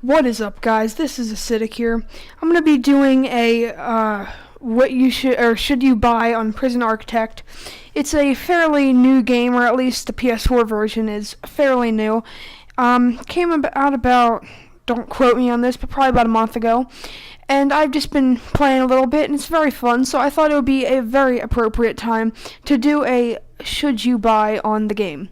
What is up, guys? This is Acidic here. I'm gonna be doing a what you should you buy on Prison Architect. It's a fairly new game, or at least the PS4 version is fairly new. Came out about, don't quote me on this, but probably about a month ago. And I've just been playing a little bit, and it's very fun. So I thought it would be a very appropriate time to do a should you buy on the game.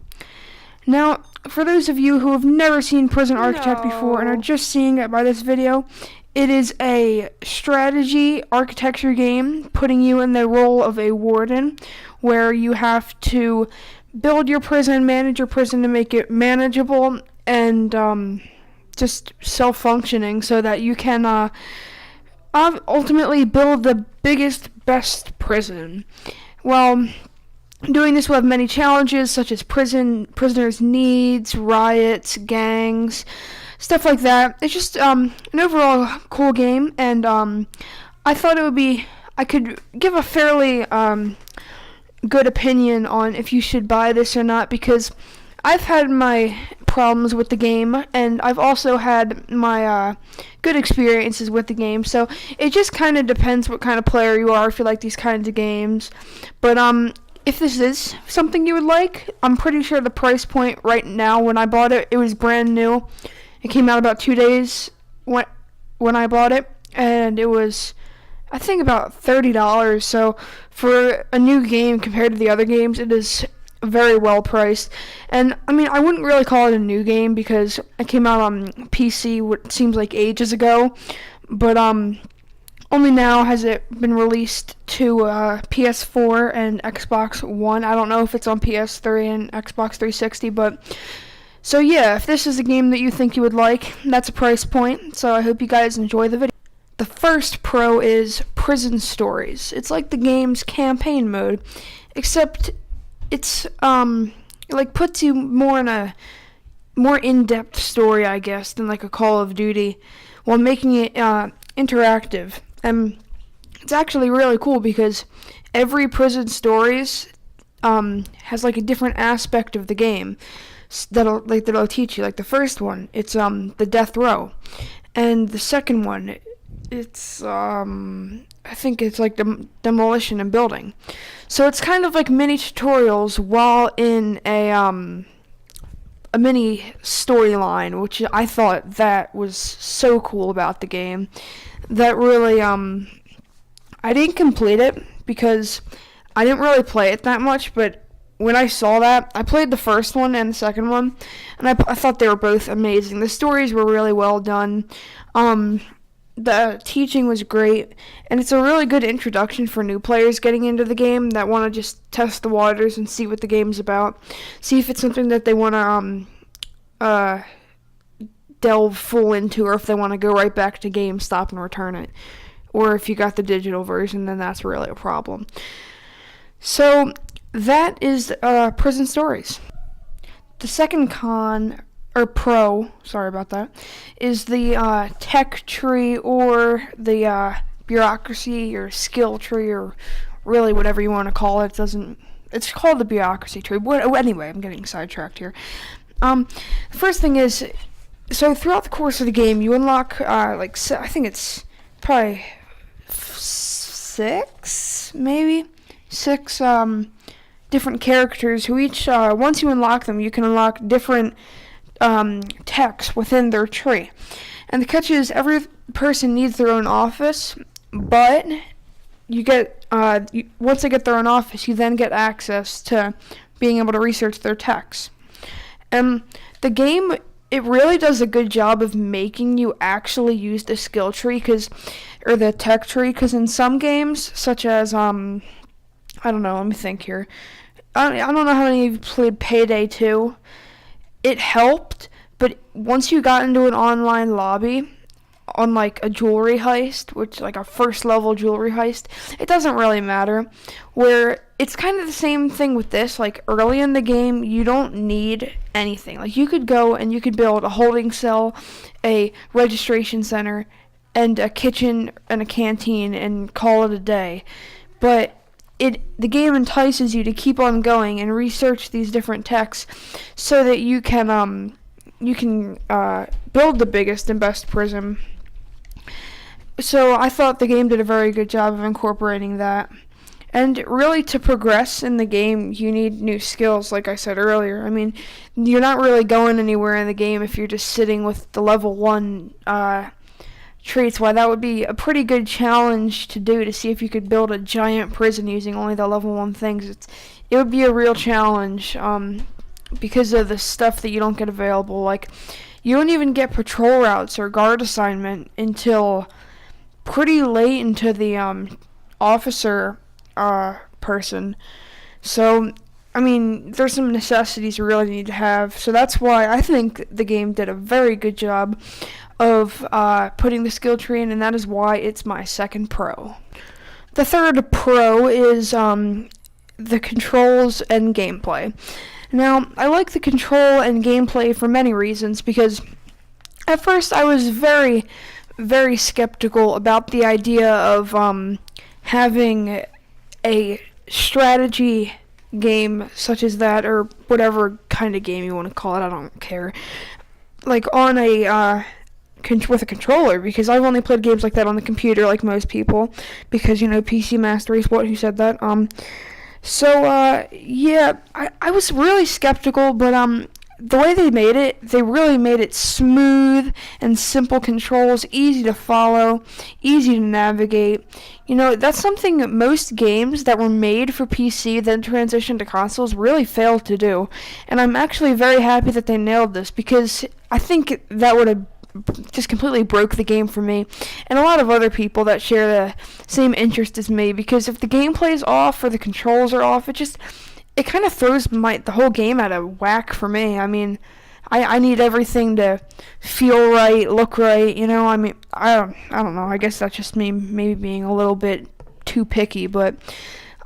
Now, for those of you who have never seen Prison Architect before and are just seeing it by this video, it is a strategy architecture game putting you in the role of a warden, where you have to build your prison, manage your prison to make it manageable and just self-functioning so that you can ultimately build the biggest, best prison. Well, doing this will have many challenges, such as prisoners' needs, riots, gangs, stuff like that. It's just an overall cool game, and I thought I could give a fairly good opinion on if you should buy this or not, because I've had my problems with the game, and I've also had my good experiences with the game, so it just kind of depends what kind of player you are if you like these kinds of games. But if this is something you would like, I'm pretty sure the price point right now, when I bought it, it was brand new. It came out about 2 days when I bought it, and it was, I think, about $30. So for a new game compared to the other games, it is very well priced. And I mean, I wouldn't really call it a new game because it came out on PC what seems like ages ago, but only now has it been released to PS4 and Xbox One. I don't know if it's on PS3 and Xbox 360, but so yeah, if this is a game that you think you would like, that's a price point. So I hope you guys enjoy the video. The first pro is Prison Stories. It's like the game's campaign mode, except it's like puts you more in a more in-depth story, I guess, than like a Call of Duty, while making it interactive. And it's actually really cool because every Prison Stories has like a different aspect of the game that'll teach you. Like the first one, it's the death row, and the second one, it's I think it's like demolition and building. So it's kind of like mini tutorials while in a mini storyline, which I thought that was so cool about the game. That really, I didn't complete it because I didn't really play it that much, but when I saw that, I played the first one and the second one, and I thought they were both amazing. The stories were really well done. The teaching was great, and it's a really good introduction for new players getting into the game that want to just test the waters and see what the game's about, see if it's something that they want to delve full into, or if they want to go right back to GameStop and return it. Or if you got the digital version, then that's really a problem. So that is Prison Stories. The second pro, sorry about that, is the tech tree, or the bureaucracy or skill tree, or really whatever you want to call it. It's called the bureaucracy tree. Anyway, I'm getting sidetracked here. The first thing is, so throughout the course of the game, you unlock I think it's probably six different characters who each, once you unlock them, you can unlock different techs within their tree. And the catch is, every person needs their own office, but you get once they get their own office, you then get access to being able to research their techs. And the game, it really does a good job of making you actually use the skill tree, or the tech tree, because in some games, such as, I don't know, let me think here. I don't know how many of you played Payday 2. It helped, but once you got into an online lobby on like a jewelry heist, which like a first level jewelry heist, it doesn't really matter. Where it's kind of the same thing with this. Like early in the game, you don't need anything. Like you could go and you could build a holding cell, a registration center, and a kitchen and a canteen and call it a day. But the game entices you to keep on going and research these different techs so that you can build the biggest and best prison. So I thought the game did a very good job of incorporating that. And really, to progress in the game, you need new skills, like I said earlier. I mean, you're not really going anywhere in the game if you're just sitting with the level 1 traits. Why, that would be a pretty good challenge to do, to see if you could build a giant prison using only the level 1 things. It would be a real challenge because of the stuff that you don't get available. Like, you don't even get patrol routes or guard assignment until pretty late into the officer person. So, I mean, there's some necessities you really need to have. So that's why I think the game did a very good job of putting the skill tree in, and that is why it's my second pro. The third pro is the controls and gameplay. Now, I like the control and gameplay for many reasons, because at first I was very, very skeptical about the idea of having a strategy game such as that, or whatever kind of game you want to call it, I don't care, like on a with a controller, because I've only played games like that on the computer, like most people, because, PC Master Race, who said that? Yeah, I was really skeptical, but the way they really made it smooth and simple controls, easy to follow, easy to navigate. That's something that most games that were made for PC then transitioned to consoles really failed to do. And I'm actually very happy that they nailed this, because I think that would have just completely broke the game for me and a lot of other people that share the same interest as me, because if the gameplay is off or the controls are off, it kind of throws the whole game out of whack for me. I mean, I need everything to feel right, look right, I mean, I don't know, I guess that's just me maybe being a little bit too picky, but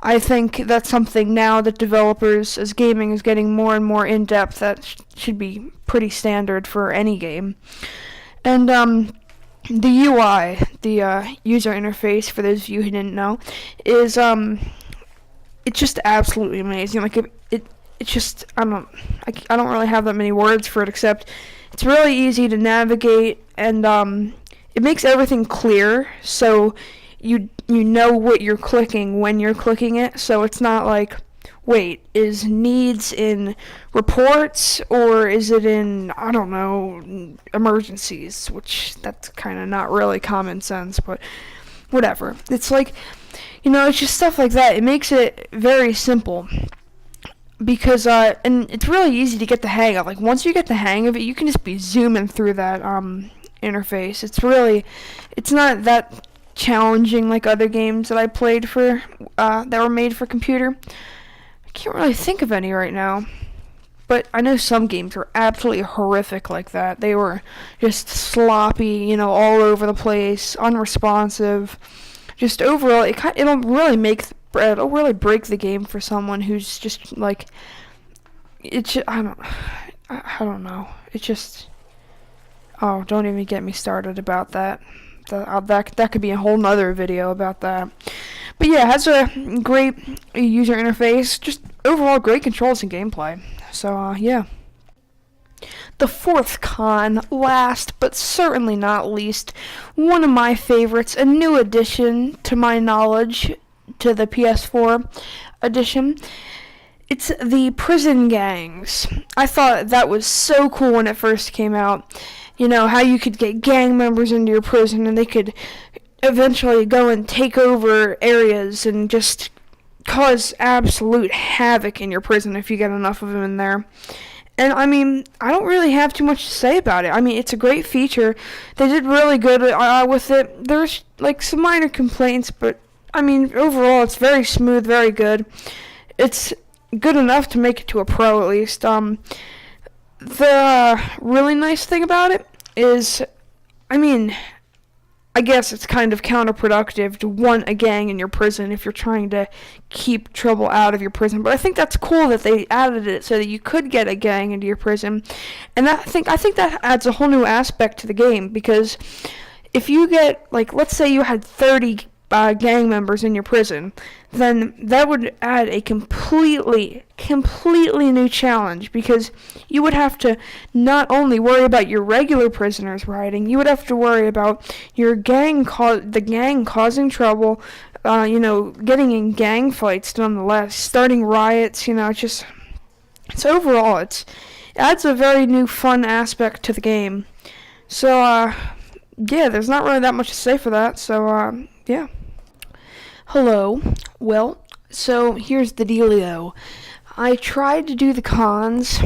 I think that's something now that developers, as gaming is getting more and more in-depth, that should be pretty standard for any game. And the UI, the user interface, for those of you who didn't know, is it's just absolutely amazing. Like it's just I don't really have that many words for it, except it's really easy to navigate, and it makes everything clear, so you know what you're clicking when you're clicking it. So it's not like, wait, is needs in reports, or is it in, I don't know, emergencies, which that's kind of not really common sense, but whatever. It's like, it's just stuff like that. It makes it very simple, because, and it's really easy to get the hang of. Like, once you get the hang of it, you can just be zooming through that, interface. It's not that challenging like other games that I played that were made for computer. I can't really think of any right now, but I know some games were absolutely horrific like that. They were just sloppy, all over the place, unresponsive. Just overall, it'll really break the game for someone who's just like, I don't know. It's just, oh, don't even get me started about that. That could be a whole nother video about that. But yeah, it has a great user interface, just overall great controls and gameplay. So, yeah. The fourth con, last but certainly not least, one of my favorites, a new addition to my knowledge to the PS4 edition. It's the prison gangs. I thought that was so cool when it first came out. How you could get gang members into your prison, and they could eventually go and take over areas and just cause absolute havoc in your prison if you get enough of them in there. And I mean, I don't really have too much to say about it. I mean, it's a great feature. They did really good with it. There's like some minor complaints, but I mean, overall, it's very smooth, very good. It's good enough to make it to a pro, at least. The really nice thing about it is, I mean, I guess it's kind of counterproductive to want a gang in your prison if you're trying to keep trouble out of your prison. But I think that's cool that they added it so that you could get a gang into your prison. And I think that adds a whole new aspect to the game, because if you get, like, let's say you had 30 gang members in your prison, then that would add a completely new challenge, because you would have to not only worry about your regular prisoners rioting, you would have to worry about your the gang causing trouble, getting in gang fights nonetheless, starting riots, it's overall, it adds a very new fun aspect to the game. So, yeah, there's not really that much to say for that, so, yeah. Hello. Well, so here's the dealio. I tried to do the cons,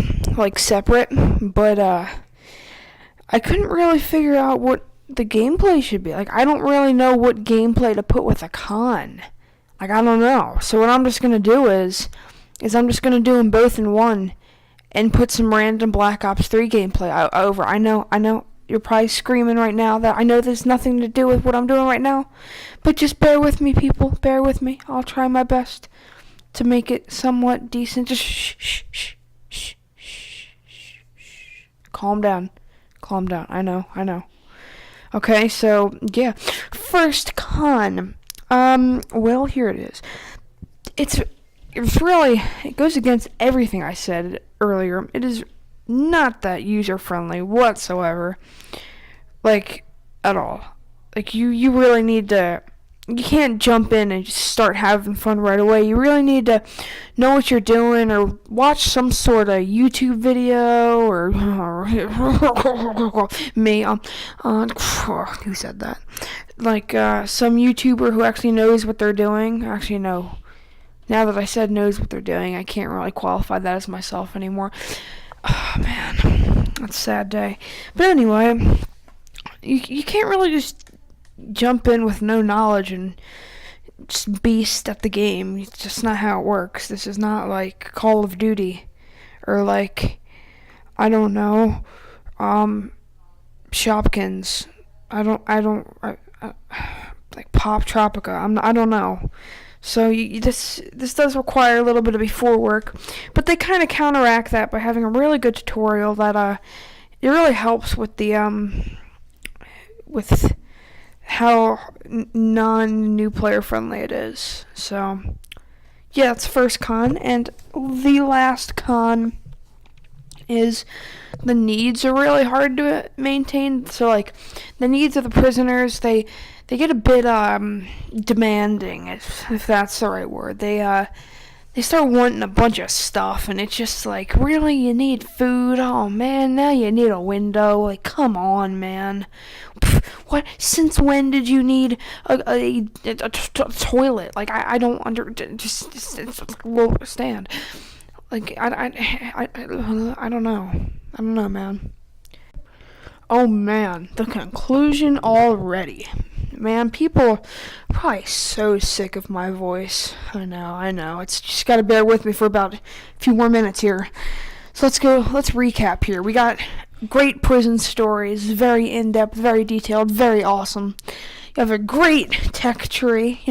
separate, but, I couldn't really figure out what the gameplay should be. I don't really know what gameplay to put with a con. I don't know. So what I'm just gonna do is I'm just gonna do them both in one, and put some random Black Ops 3 gameplay over. I know, you're probably screaming right now that I know there's nothing to do with what I'm doing right now, but just bear with me, people. Bear with me. I'll try my best to make it somewhat decent. Just shh. Calm down. I know. Okay, so, yeah. First con. Well, here it is. It goes against everything I said earlier. It is not that user-friendly whatsoever. At all. You really need to... You can't jump in and just start having fun right away. You really need to know what you're doing, or watch some sort of YouTube video, or... me, who said that? Some YouTuber who actually knows what they're doing. Actually, no. Now that I said knows what they're doing, I can't really qualify that as myself anymore. Oh, man. That's a sad day. But anyway, you can't really just jump in with no knowledge and just beast at the game. It's just not how it works. This is not like Call of Duty, or I don't know, Shopkins. I don't like Pop Tropica. I don't know. So this does require a little bit of before work, but they kind of counteract that by having a really good tutorial that it really helps with the with how non-new player friendly it is. So yeah, that's the first con, and the last con is the needs are really hard to maintain. So the needs of the prisoners, they get a bit demanding, if that's the right word. They start wanting a bunch of stuff, and it's just really, you need food? Oh man, now you need a window. Come on, man. What? Since when did you need a toilet? I don't just understand. I don't know, man. Oh man, the conclusion already. Man, people are probably so sick of my voice. I know. It's just gotta bear with me for about a few more minutes here. So let's recap here. We got great prison stories, very in-depth, very detailed, very awesome. You have a great tech tree,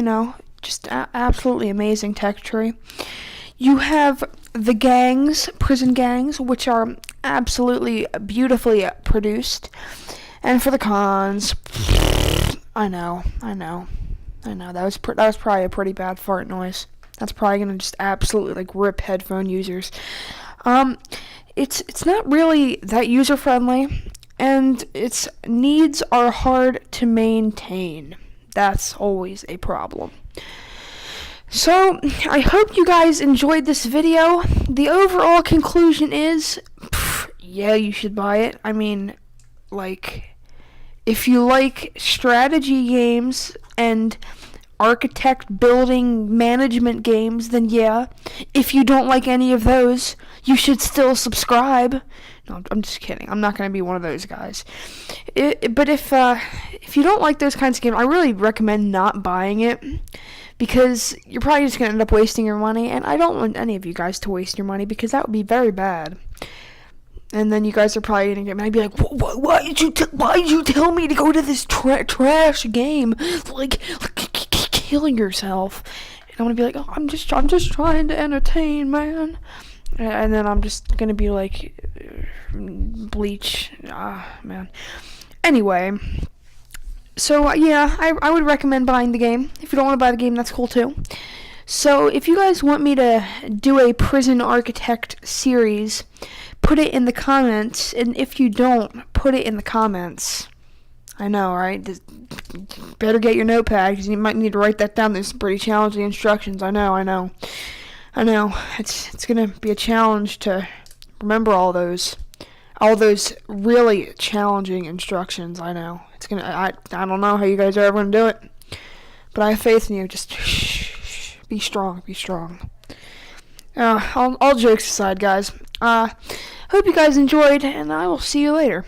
just absolutely amazing tech tree. You have the gangs, prison gangs, which are absolutely beautifully produced. And for the cons, I know. That was probably a pretty bad fart noise. That's probably gonna just absolutely rip headphone users. It's not really that user friendly, and its needs are hard to maintain. That's always a problem. So, I hope you guys enjoyed this video. The overall conclusion is, yeah, you should buy it. I mean, if you like strategy games and architect building management games, then yeah. If you don't like any of those, you should still subscribe. No, I'm just kidding. I'm not going to be one of those guys. But if you don't like those kinds of games, I really recommend not buying it, because you're probably just going to end up wasting your money, and I don't want any of you guys to waste your money, because that would be very bad. And then you guys are probably going to get mad and be like, why did you tell me to go to this trash game? Kill yourself. And I'm going to be like, oh, I'm just trying to entertain, man. And then I'm just going to be like, Bleach. Man. Anyway, So yeah, I would recommend buying the game. If you don't want to buy the game, that's cool too. So if you guys want me to do a Prison Architect series, put it in the comments. And if you don't, put it in the comments. I know, right? Better get your notepad because you might need to write that down. There's some pretty challenging instructions. I know. It's gonna be a challenge to remember all those really challenging instructions. I know. I don't know how you guys are ever gonna do it, but I have faith in you. Just be strong. All jokes aside, guys. Hope you guys enjoyed, and I will see you later.